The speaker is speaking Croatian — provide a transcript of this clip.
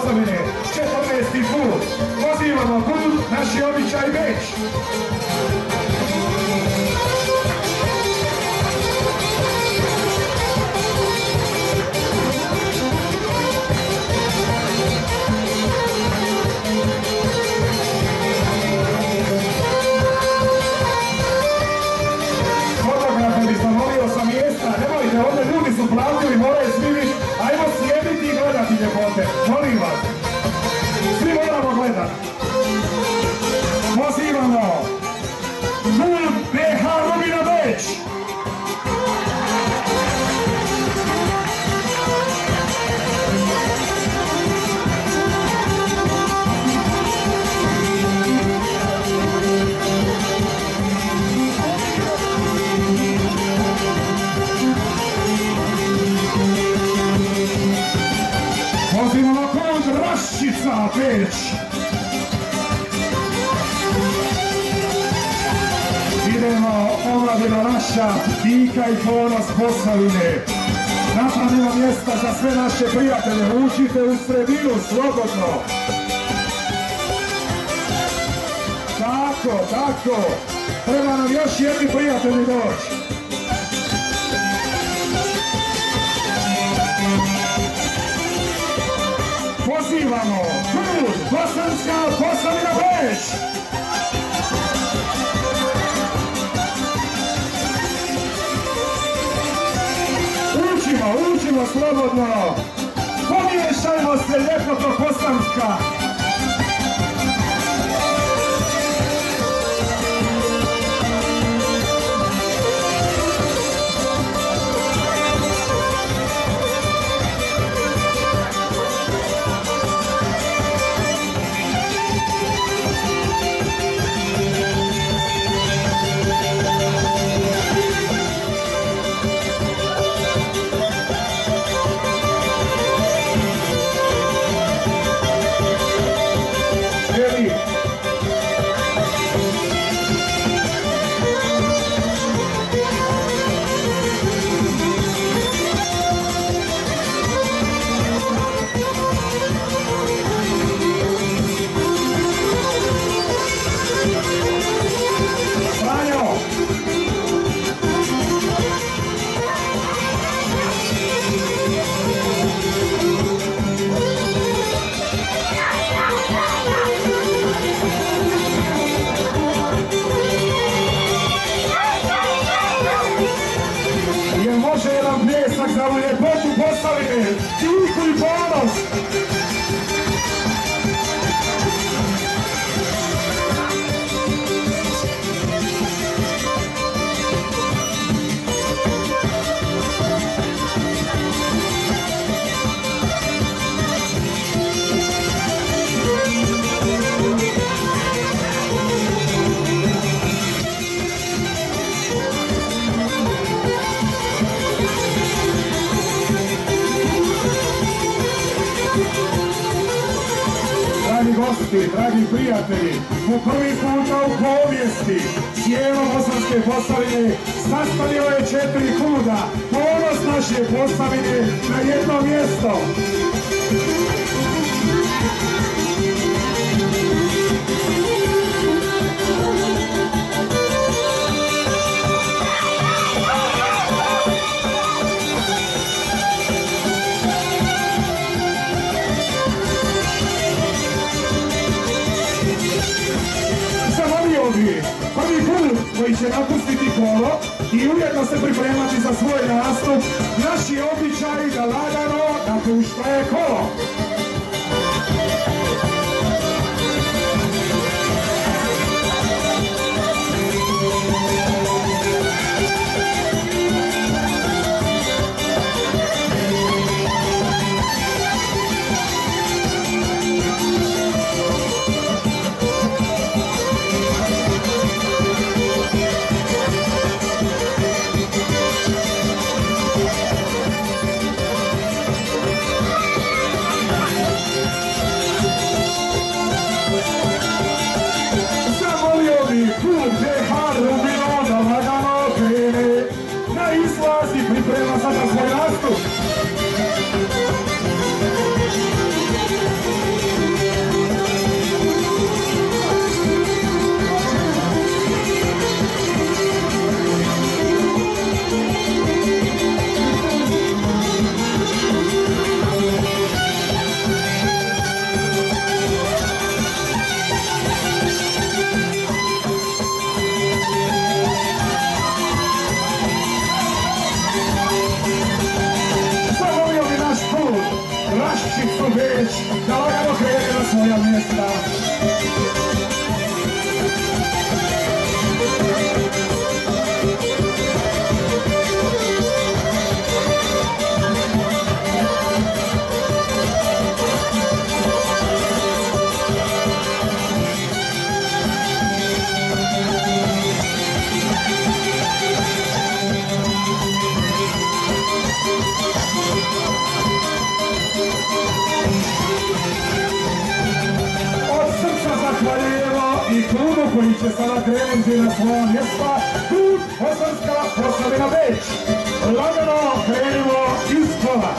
Posavine, 14. put. Pozivamo put, naši običaj već. Ovdje ljudi su platili, moraju svi biti, ajmo sjediti i gledati ljepote, molim vas. Svi moramo gledati. Pozivamo Klub BH Rubina Beč. Pozivamo Klub Raščica Beč. Idemo, omladina naša, dika i ponos Posavine. Napravimo mjesta za sve naše prijatelje, uđite u sredinu, slobodno. Tako, tako, treba nam još jedni prijatelji doći. Pozivamo Klub Bosanska Posavina Beč. Učimo slobodno. Pomiješajmo se ljepoto Bosanska. Može jedan pljesak za ovu ljepotu Posavine, tihu i ponos. Gosti, dragi prijatelji, po prvi puta u povijesti cijelo Bosanske Posavine sastavilo je 4 kuda, ponos naše Posavine na jedno mjesto. Prvi klub koji će napustiti kolo i ujedno se pripremati za svoj nastup, naši običaji da lagano napuštaju kolo. najbolja mjesta. I klubu koji će sada krenuti na svoja mjesta, klub Bosanska Posavina Beč. Lagano krenimo iz kola.